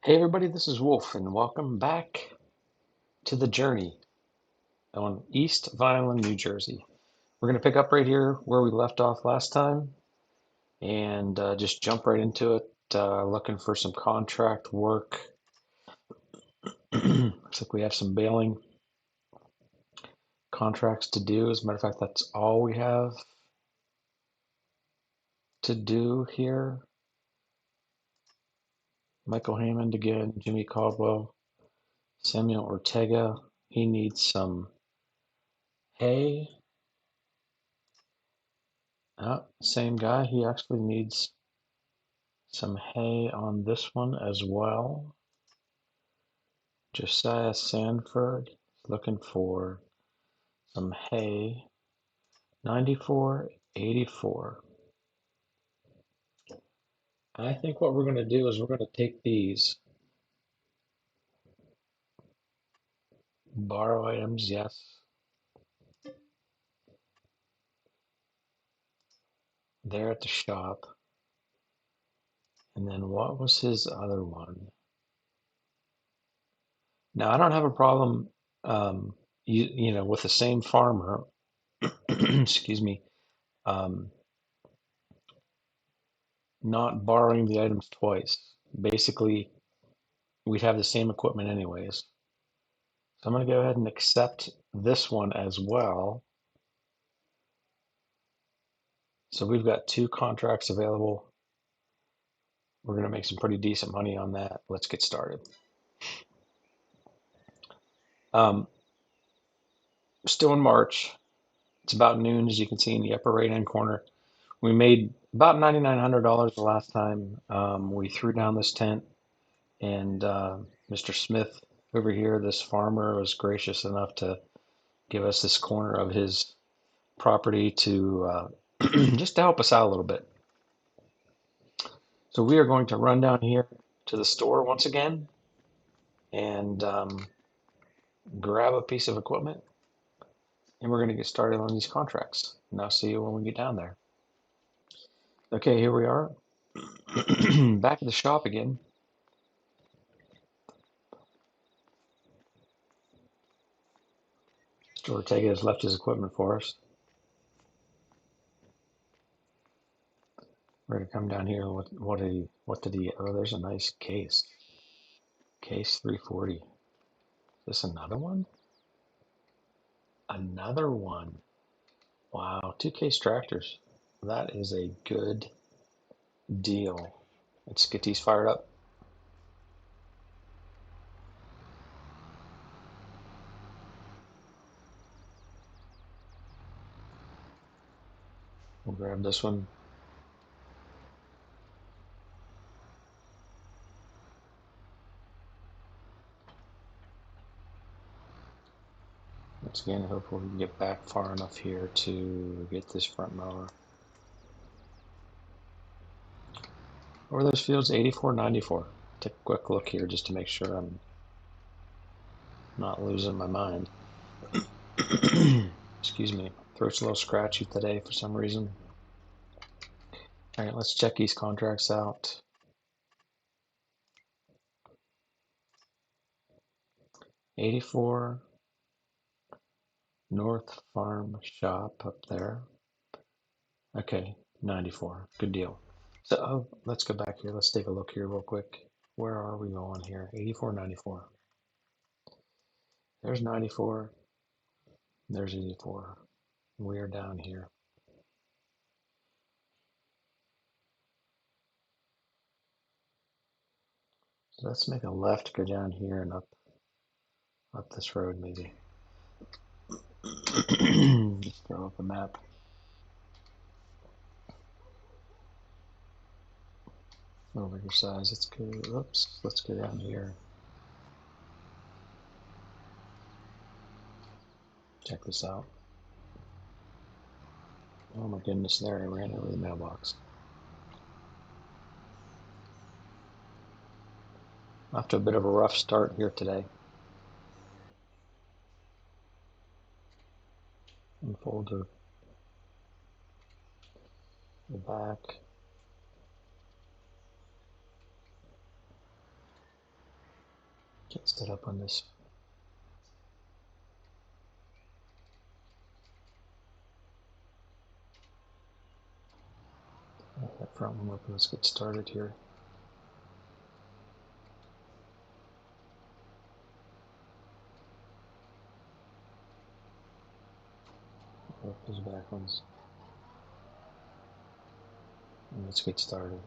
Hey everybody, this is Wolf, and welcome back to the journey on East Vineland, New Jersey. We're going to pick up right here where we left off last time and just jump right into it, looking for some contract work. Looks like we have some baling contracts to do. As a matter of fact, that's all we have to do here. Michael Hammond again, Jimmy Caldwell, Samuel Ortega. He needs some hay. Same guy. He actually needs some hay on this one as well. Josiah Sanford looking for some hay. 94.84. I think what we're going to do is we're going to take these borrow items, yes. There at the shop. And then what was his other one? Now I don't have a problem, with the same farmer. Excuse me. Um, Not borrowing the items twice. Basically, we'd have the same equipment anyways. So I'm going to go ahead and accept this one as well. So we've got two contracts available. We're going to make some pretty decent money on that. Let's get started. Um, Still in March. It's about noon, as you can see in the upper right-hand corner. We made about $9,900 the last time we threw down this tent, and Mr. Smith over here, this farmer, was gracious enough to give us this corner of his property to just to help us out a little bit. So we are going to run down here to the store once again and grab a piece of equipment, and we're going to get started on these contracts. And I'll see you when we get down there. Okay, here we are. Back at the shop again. Mr. Ortega has left his equipment for us. We're going to come down here. What did he, oh, there's a nice case. Case 340. Is this another one? Another one. Wow, two case tractors. That is a good deal. Let's get these fired up. We'll grab this one. Once again, hopefully we can get back far enough here to get this front mower. Over those fields, 84.94. Take a quick look here just to make sure I'm not losing my mind. Excuse me. Throat's a little scratchy today for some reason. All right, let's check these contracts out. '84 North Farm Shop up there. Okay, 94. Good deal. So let's go back here. Let's take a look here real quick. Where are we going here? 84.94. There's 94. There's 84. We are down here. So let's make a left, go down here and up this road maybe. Just throw up a map. Over your size. Let's go. Oops. Let's go down here. Check this out. Oh my goodness! There, I ran over the mailbox. Off to a bit of a rough start here today. Unfold the back. Get set up on this. That front one open. Let's get started here. Those back ones. And let's get started.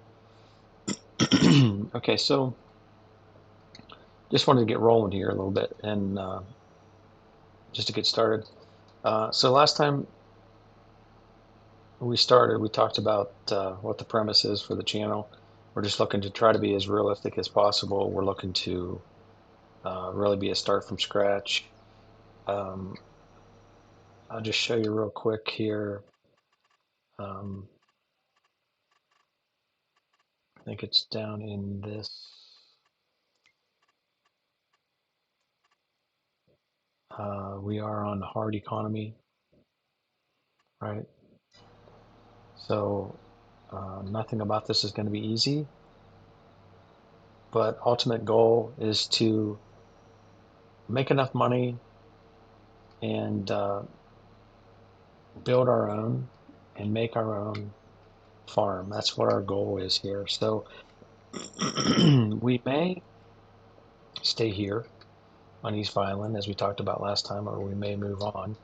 Okay, so just wanted to get rolling here a little bit and just to get started. So last time we started, we talked about what the premise is for the channel. We're just looking to try to be as realistic as possible. We're looking to really be a start from scratch. Um, I'll just show you real quick here. Um, I think it's down in this. We are on hard economy, right? So nothing about this is going to be easy, but ultimate goal is to make enough money and build our own and make our own farm. That's what our goal is here. So we may stay here on East Vineland as we talked about last time, or we may move on.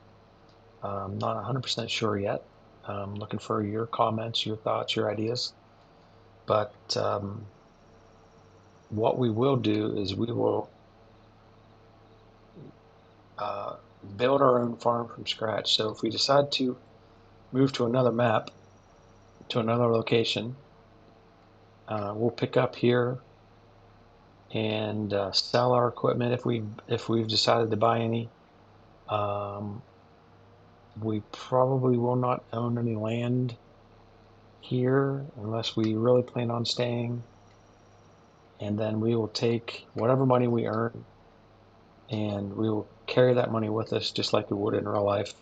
Not 100% sure yet. Looking for your comments, your thoughts, your ideas. But what we will do is we will uh, build our own farm from scratch. So if we decide to move to another map, to another location, we'll pick up here and sell our equipment if we've decided to buy any. Um, we probably will not own any land here unless we really plan on staying. And then we will take whatever money we earn and we will carry that money with us just like we would in real life.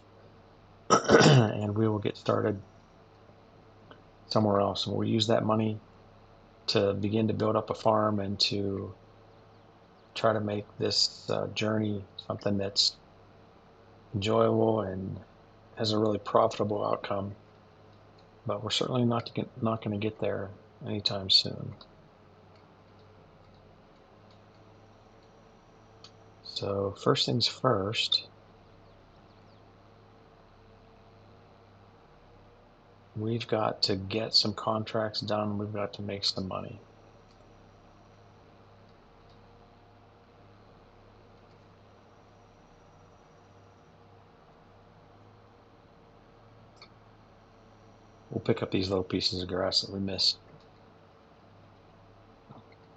And we will get started somewhere else. And we'll use that money to begin to build up a farm and to try to make this journey something that's enjoyable and has a really profitable outcome. But we're certainly not going to get there anytime soon. So first things first, we've got to get some contracts done. We've got to make some money. We'll pick up these little pieces of grass that we miss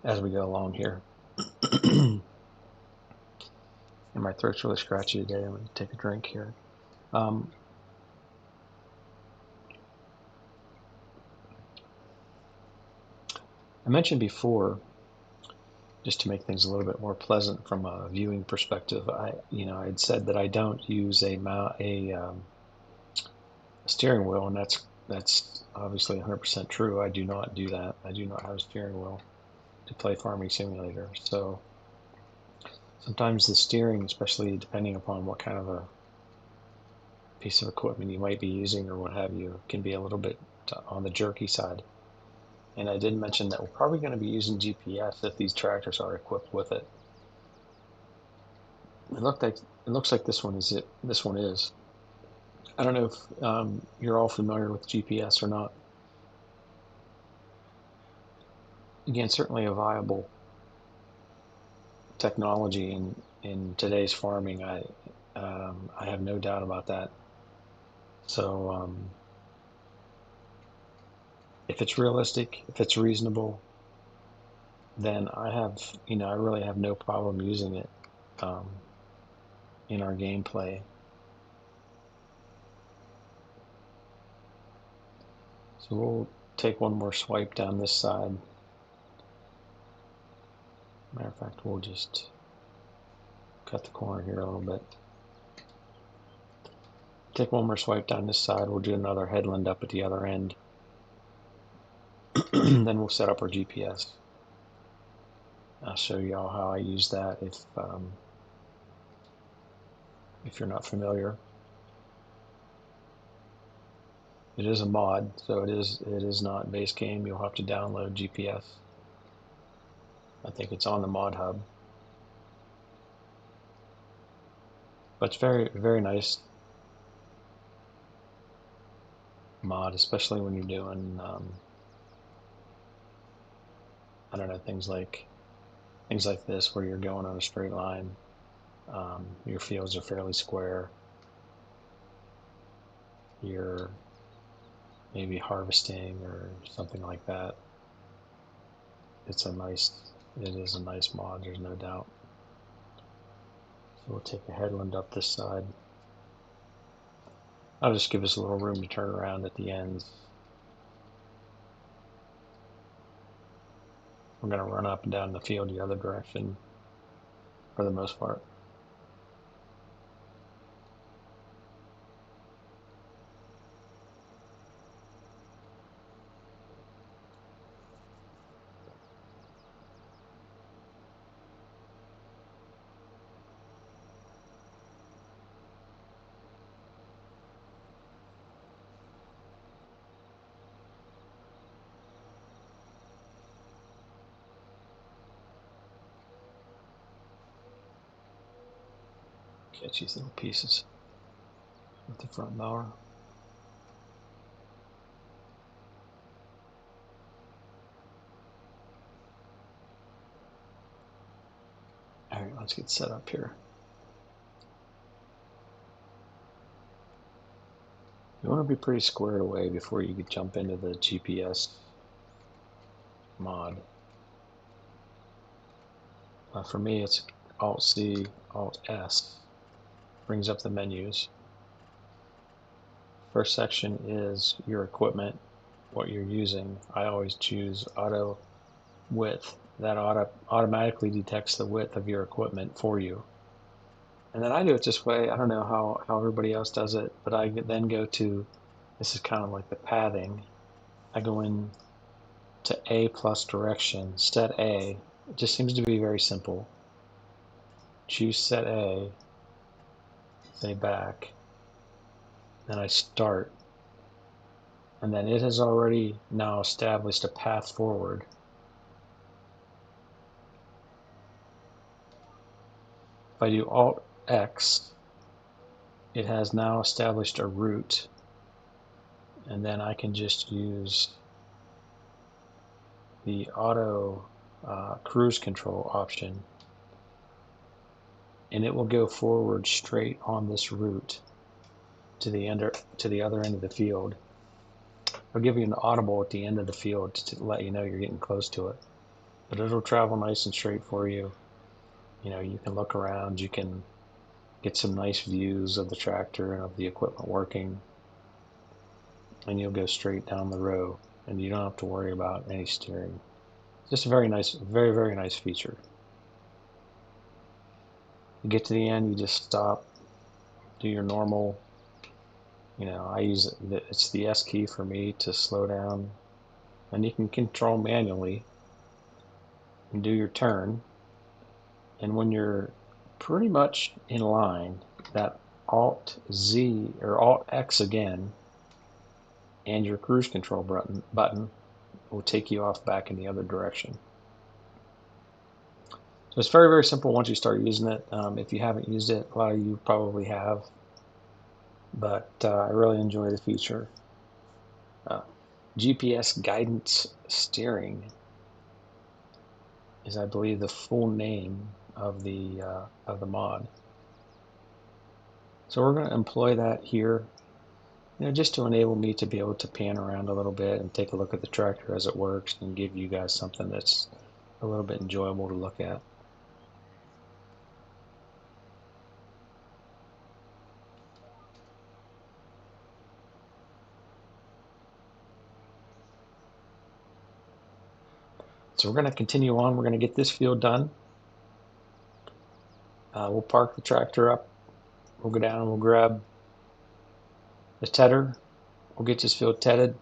as we go along here. And my throat's really scratchy today. I'm going to take a drink here. Um, I mentioned before, just to make things a little bit more pleasant from a viewing perspective, I'd said that I don't use a steering wheel, and that's obviously 100% true. I do not do that. I do not have a steering wheel to play Farming Simulator. So sometimes the steering, especially depending upon what kind of a piece of equipment you might be using or what have you, can be a little bit on the jerky side. And I did mention that we're probably going to be using GPS if these tractors are equipped with it. It looks like this one is it. This one is. I don't know if you're all familiar with GPS or not. Again, certainly a viable technology in today's farming. I have no doubt about that. So if it's realistic, if it's reasonable, then I really have no problem using it um, in our gameplay. So we'll take one more swipe down this side. Matter of fact, we'll just cut the corner here a little bit. Take one more swipe down this side. We'll do another headland up at the other end. Then we'll set up our GPS. I'll show y'all how I use that if you're not familiar. It is a mod, so it is not base game. You'll have to download GPS. I think it's on the mod hub. But it's very, very nice mod, especially when you're doing I don't know, things like this where you're going on a straight line. Your fields are fairly square. You're maybe harvesting or something like that. It is a nice mod, there's no doubt. So we'll take a headland up this side. I'll just give us a little room to turn around at the ends. We're going to run up and down the field the other direction for the most part. Catch these little pieces with the front mower. All right, let's get set up here. You want to be pretty squared away before you could jump into the GPS mod. For me, it's Alt-C, Alt-S. Brings up the menus. First section is your equipment, what you're using. I always choose auto width. That automatically detects the width of your equipment for you. And then I do it this way. I don't know how everybody else does it, but I then go to, this is kind of like the pathing. I go in to A plus direction, set A. It just seems to be very simple. Choose set A, say back, then I start. And then it has already now established a path forward. If I do Alt X, it has now established a route, and then I can just use the auto cruise control option, and it will go forward straight on this route to the other end of the field. It'll give you an audible at the end of the field to let you know you're getting close to it, but it'll travel nice and straight for you. You know, you can look around, you can get some nice views of the tractor and of the equipment working, and you'll go straight down the row, and you don't have to worry about any steering. Just a very nice, very, very nice feature. You get to the end, you just stop, do your normal, I use it's the S key for me to slow down, and you can control manually and do your turn. And when you're pretty much in line, that Alt Z or Alt X again, and your cruise control button will take you off back in the other direction. So it's very, very simple once you start using it. If you haven't used it, a lot of you probably have, but I really enjoy the feature. GPS guidance steering is, I believe, the full name of the mod. So we're going to employ that here, just to enable me to be able to pan around a little bit and take a look at the tractor as it works and give you guys something that's a little bit enjoyable to look at. So we're going to continue on. We're going to get this field done. We'll park the tractor up. We'll go down and we'll grab the tedder. We'll get this field tedded,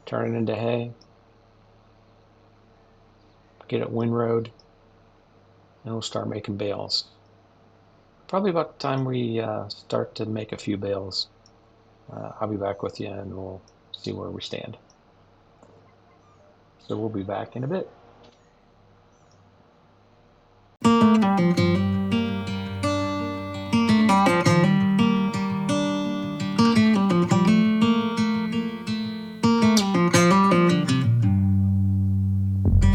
turn it into hay, get it windrowed, and we'll start making bales. Probably about the time we start to make a few bales, I'll be back with you and we'll see where we stand. So we'll be back in a bit.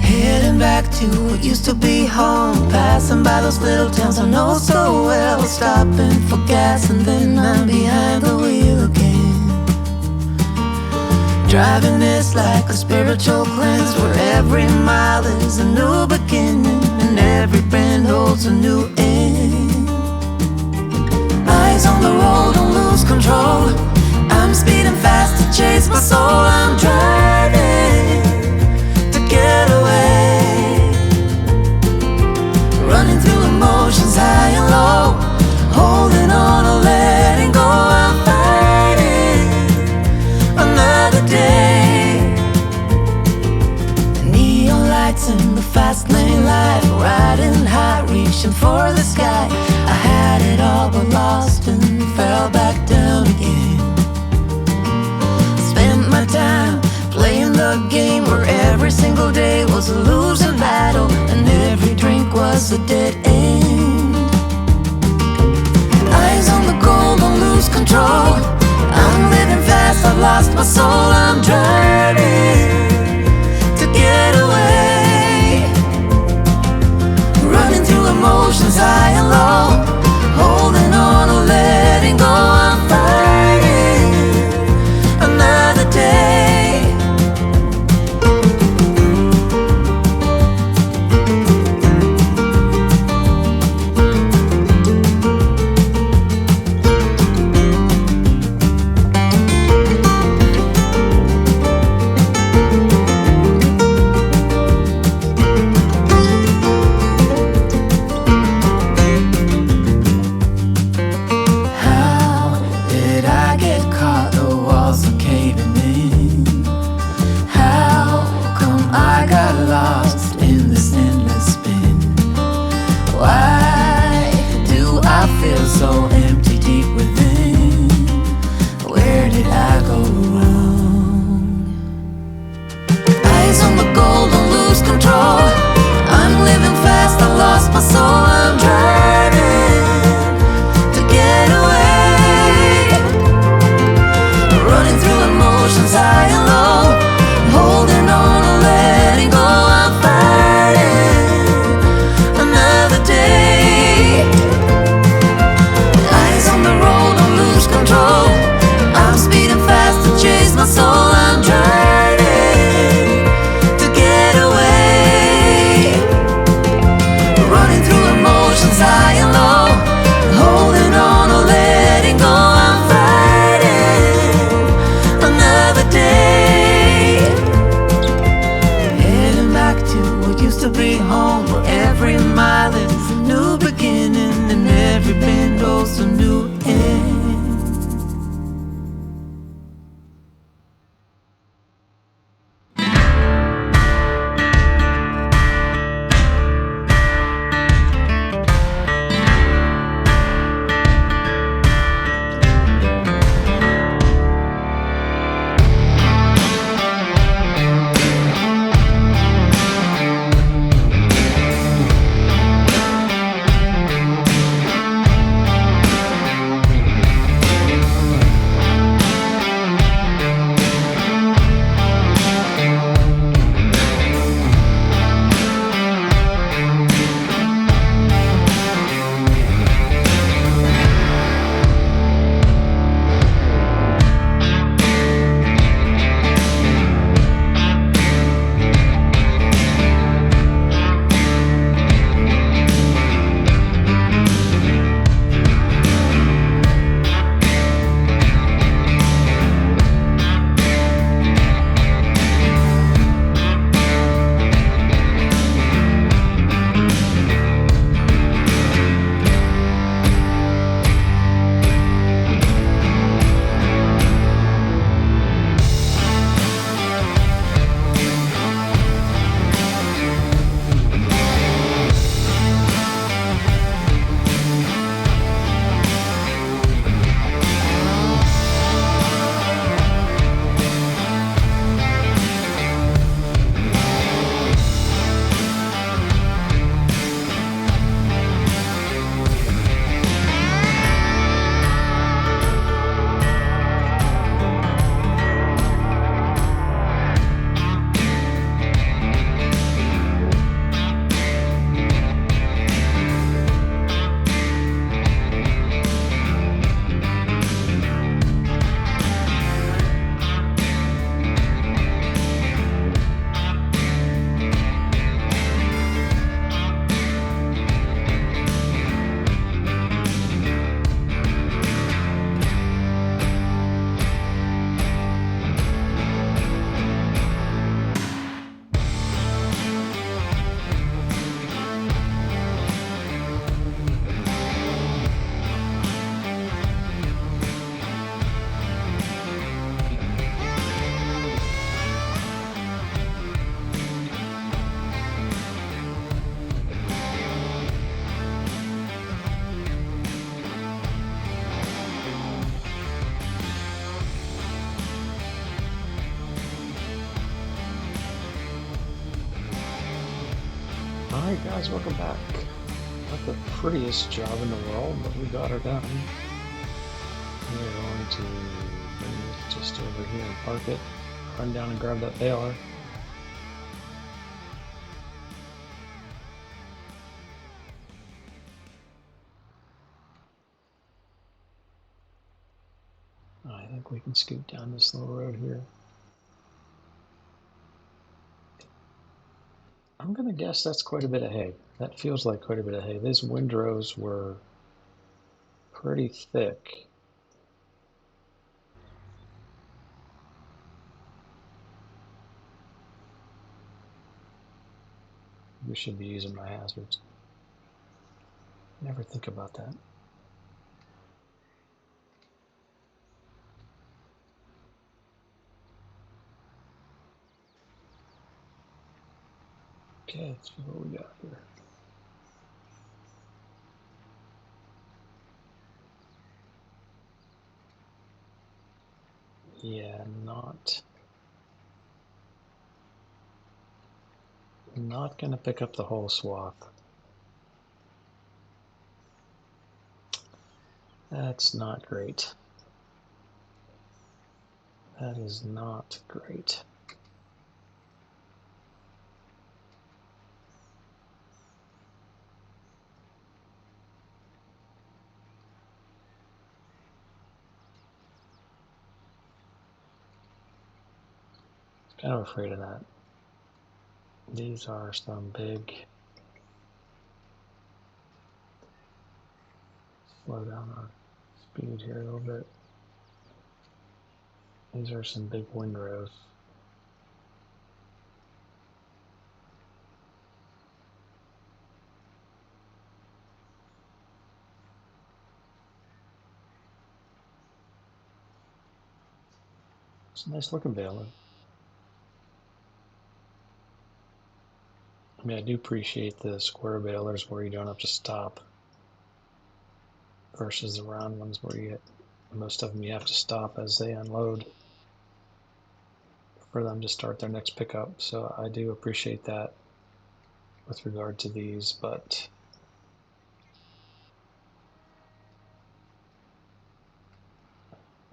Heading back to what used to be home, passing by those little towns I know so well, stopping for gas and then I'm behind the wheel again. Driving is like a spiritual cleanse, where every mile is a new beginning and every bend holds a new end. Eyes on the road, don't lose control. I'm speeding fast to chase my soul. I'm driving to get away, running through emotions high and low, holding on or letting go. I'm fighting another day. The neon lights in the fast lane life, riding high, reaching for the sky. I had it all but lost and fell back down again. Spent my time playing the game where every single day was a losing battle and every drink was a dead end. Eyes on the goal, don't lose control. I'm living fast, I've lost my soul. I'm driving to get away, running through emotions high and low, holding on or letting go. I'm fighting another day. Guys, welcome back. Not the prettiest job in the world, but we got her done. We're going to bring this just over here and park it, run down and grab that baler. I think we can scoot down this little road here. I'm going to guess that's quite a bit of hay. That feels like quite a bit of hay. These windrows were pretty thick. We should be using my hazards. Never think about that. Okay, let's see what we got here. Yeah, not gonna pick up the whole swath. That's not great. That is not great. Kind of afraid of that. These are some big. Slow down our speed here a little bit. These are some big windrows. It's a nice looking baler. I mean, I do appreciate the square balers where you don't have to stop versus the round ones where you get, most of them you have to stop as they unload for them to start their next pickup. So I do appreciate that with regard to these, but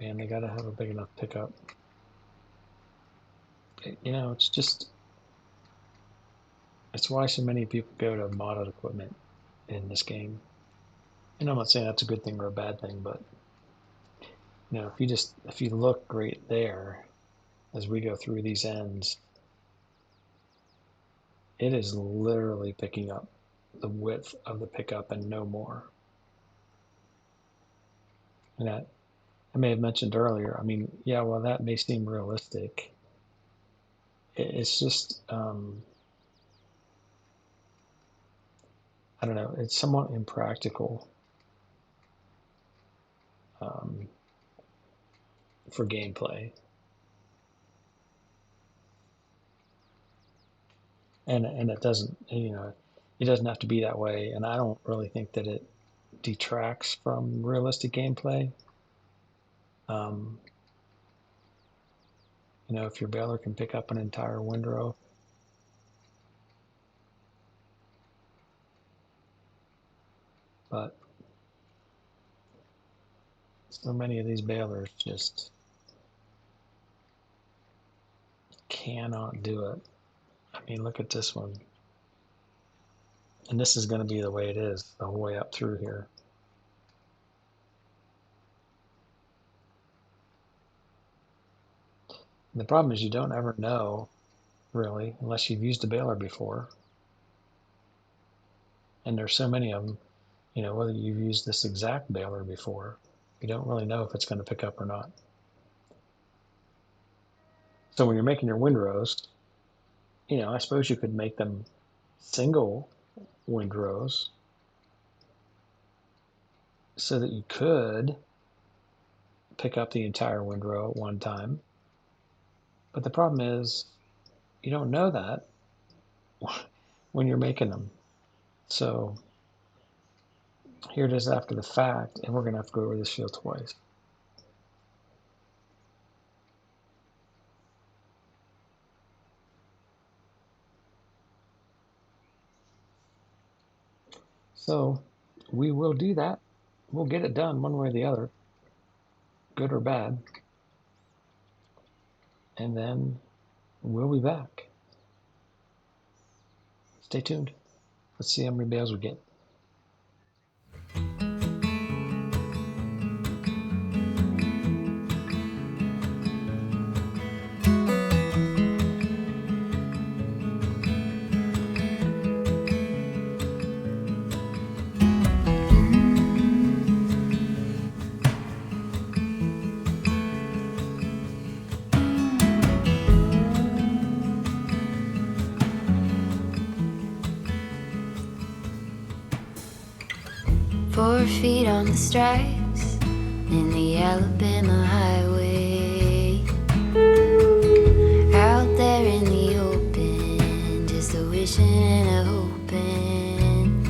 man, they gotta have a big enough pickup. You know, it's why so many people go to modded equipment in this game. And I'm not saying that's a good thing or a bad thing, but you know, if you look right there as we go through these ends, it is literally picking up the width of the pickup and no more. And that I may have mentioned earlier. I mean, yeah, well, that may seem realistic. It's just, I don't know, it's somewhat impractical um, for gameplay. And it doesn't, you know, it doesn't have to be that way. And I don't really think that it detracts from realistic gameplay. Um, you know, if your baler can pick up an entire windrow, but so many of these balers just cannot do it. I mean, look at this one. And this is going to be the way it is the whole way up through here. And the problem is you don't ever know, really, unless you've used a baler before. And there's so many of them, you know, whether you've used this exact baler before, you don't really know if it's going to pick up or not. So when you're making your windrows, you know, I suppose you could make them single windrows so that you could pick up the entire windrow at one time. But the problem is you don't know that when you're making them. So here it is after the fact, and we're going to have to go over this field twice. So we will do that. We'll get it done one way or the other, good or bad. And then we'll be back. Stay tuned. Let's see how many bales we get. Four feet on the stripes in the Alabama highway. Out there in the open, just a wishing and a hoping.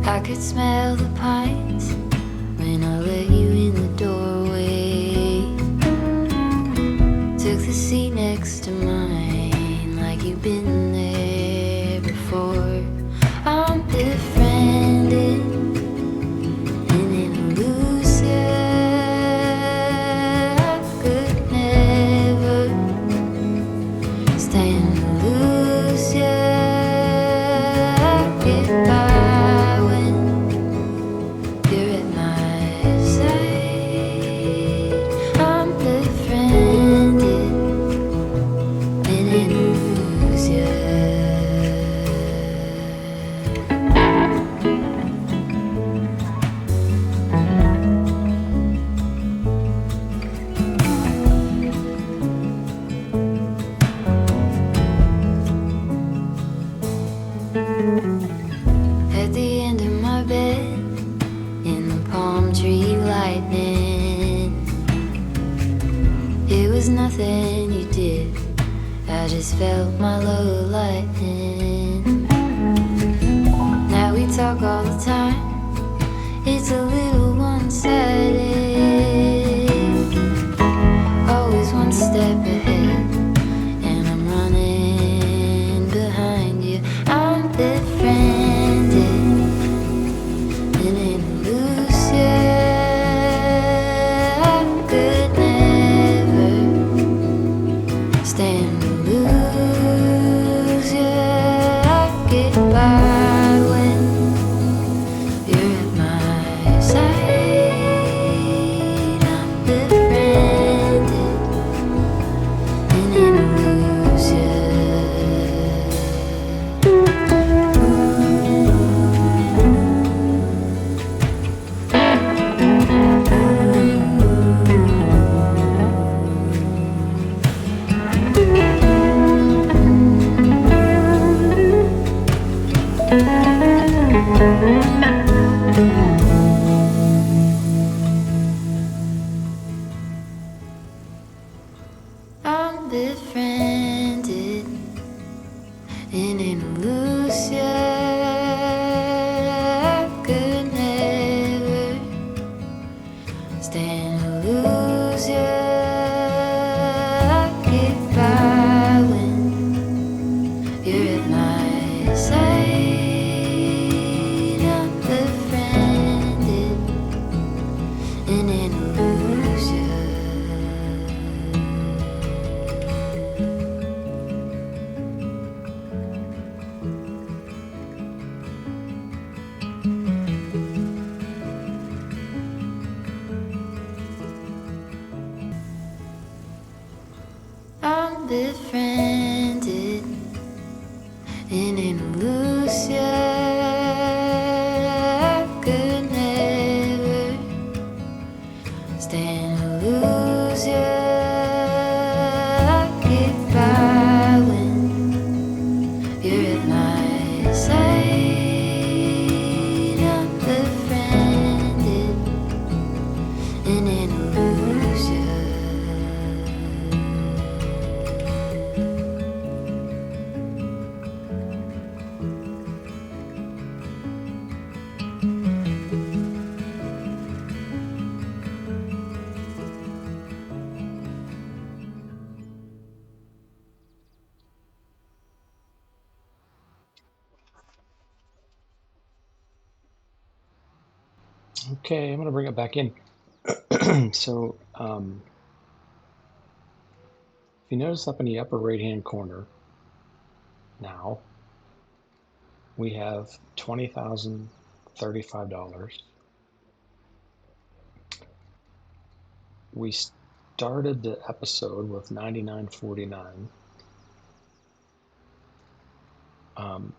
I could smell the pines when I let you in the doorway. Took the seat next to mine like you've been there before. I'm befriended in an illusion. I could never stand to lose you. I get by when you're at my side. I'm befriended in an illusion. At the end of my bed, in the palm tree lightning, it was nothing you did, I just felt my low lightning. Now we talk all the time, it's a little one-sided. Always one step ahead, and I'm running behind you. I'm befriended in an illusion. I could never stand to lose you. I get by when you're at my side. I'm befriended in an illusion. I'm befriended in an illusion. I could never stand to lose you. I get by when you're at my side. I'm befriended in an illusion. I'm befriended in an illusion. I could never stand to lose you. I get by when you're at my side. I'm befriended in an illusion. Okay, I'm going to bring it back in. So, if you notice up in the upper right-hand corner now, we have $20,035. We started the episode with 99.49. Um,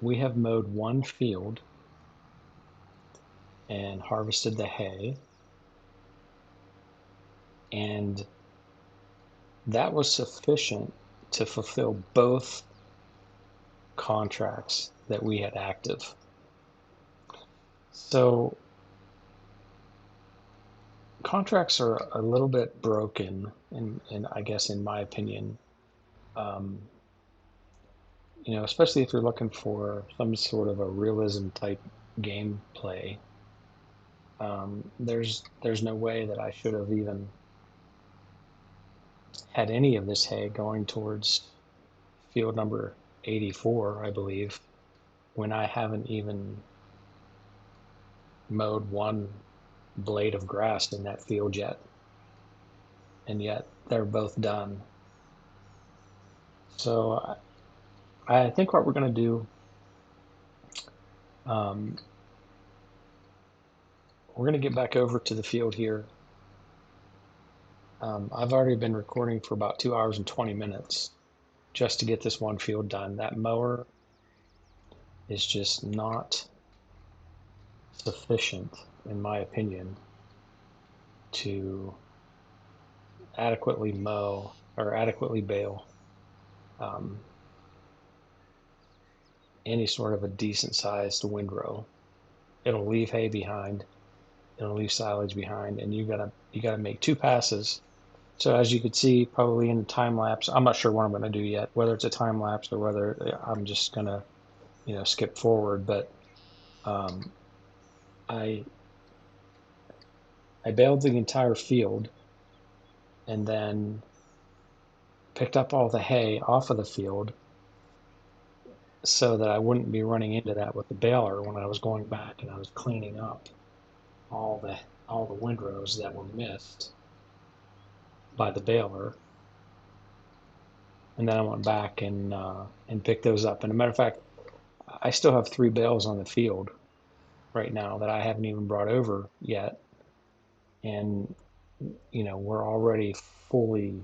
we have mowed one field and harvested the hay, and that was sufficient to fulfill both contracts that we had active. So contracts are a little bit broken, and I guess in my opinion, um, especially if you're looking for some sort of a realism type gameplay. There's no way that I should have even had any of this hay going towards field number 84, I believe, when I haven't even mowed one blade of grass in that field yet, and yet they're both done. So I think what we're going to do, um, we're going to get back over to the field here. I've already been recording for about 2 hours and 20 minutes just to get this one field done. That mower is just not sufficient, in my opinion, to adequately mow or adequately bale um, any sort of a decent sized windrow. It'll leave hay behind, it'll leave silage behind, and you gotta make two passes. So as you could see, probably in the time lapse, I'm not sure what I'm going to do yet, whether it's a time lapse or whether I'm just going to, skip forward. But um, I I baled the entire field and then picked up all the hay off of the field so that I wouldn't be running into that with the baler when I was going back and I was cleaning up all the all the windrows that were missed by the baler. And then I went back and picked those up. And a matter of fact, I still have three bales on the field right now that I haven't even brought over yet. And we're already fully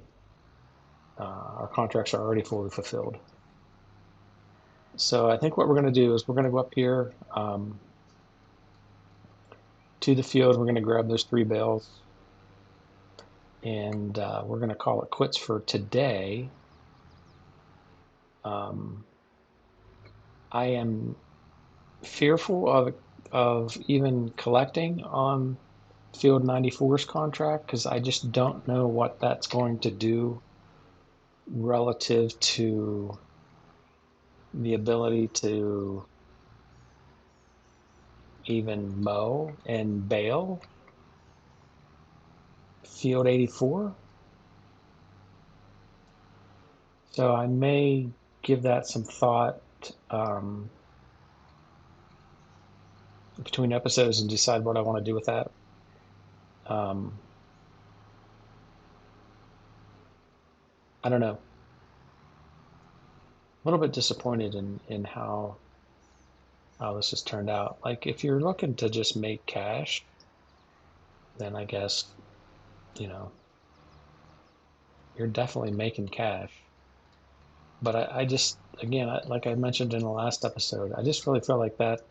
our contracts are already fully fulfilled. So I think what we're going to do is we're going to go up here to the field. We're going to grab those three bales, and we're going to call it quits for today. Um, I am fearful of even collecting on Field 94's contract because I just don't know what that's going to do relative to the ability to even mow and bale Field 84. So I may give that some thought um, between episodes and decide what I want to do with that. Um, I don't know. A little bit disappointed in how this has turned out. Like if you're looking to just make cash, then I guess you know you're definitely making cash. But I just again, like I mentioned in the last episode, I just really feel like that's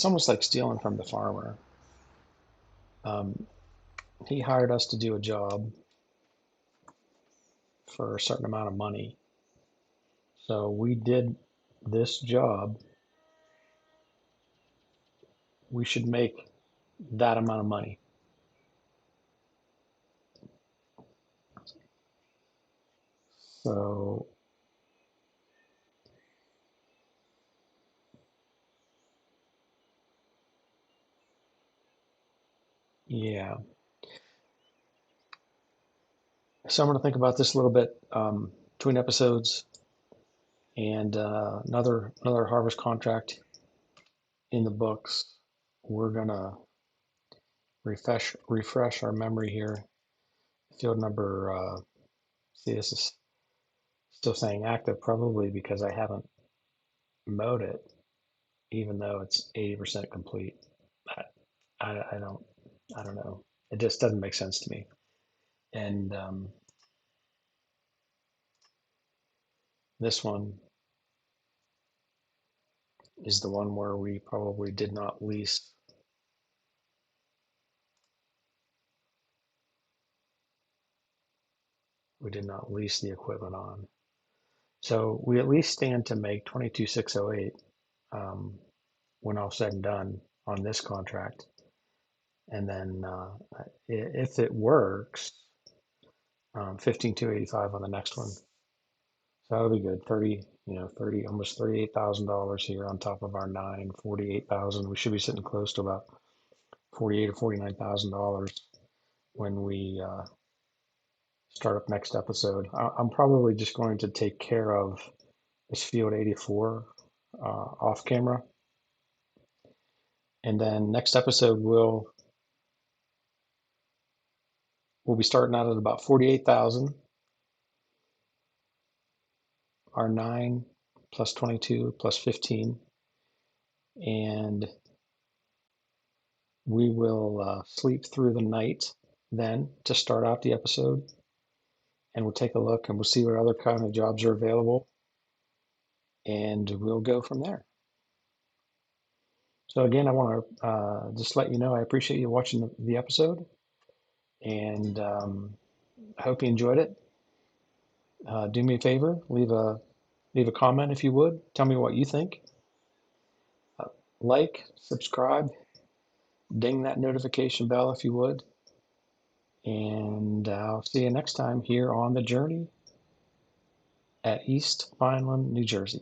almost like stealing from the farmer. Um, he hired us to do a job for a certain amount of money. So we did this job. We should make that amount of money. So yeah. So I'm going to think about this a little bit between episodes and another harvest contract in the books. We're gonna refresh our memory here. Field number, see, this is still saying active, probably because I haven't mowed it, even though it's 80% complete. I, I don't, I don't know. It just doesn't make sense to me. And this one is the one where we probably did not lease. We did not lease the equipment on. So we at least stand to make 22,608 when all said and done on this contract. And then if it works, 15,285 on the next one. So that'll be good. 30, 30, almost $38,000 here on top of our 48,000. We should be sitting close to about 48 or $49,000 when we start up next episode. I'm probably just going to take care of this field 84 off camera. And then next episode we'll be starting out at about 48,000. Our 9 plus 22 plus 15, and we will sleep through the night then to start out the episode, and we'll take a look and we'll see what other kind of jobs are available, and we'll go from there. So again, I want to just let you know I appreciate you watching the episode, and I hope you enjoyed it. Do me a favor, leave a comment if you would. Tell me what you think. Like, subscribe, ding that notification bell if you would. And I'll see you next time here on the journey at East Vineland, New Jersey.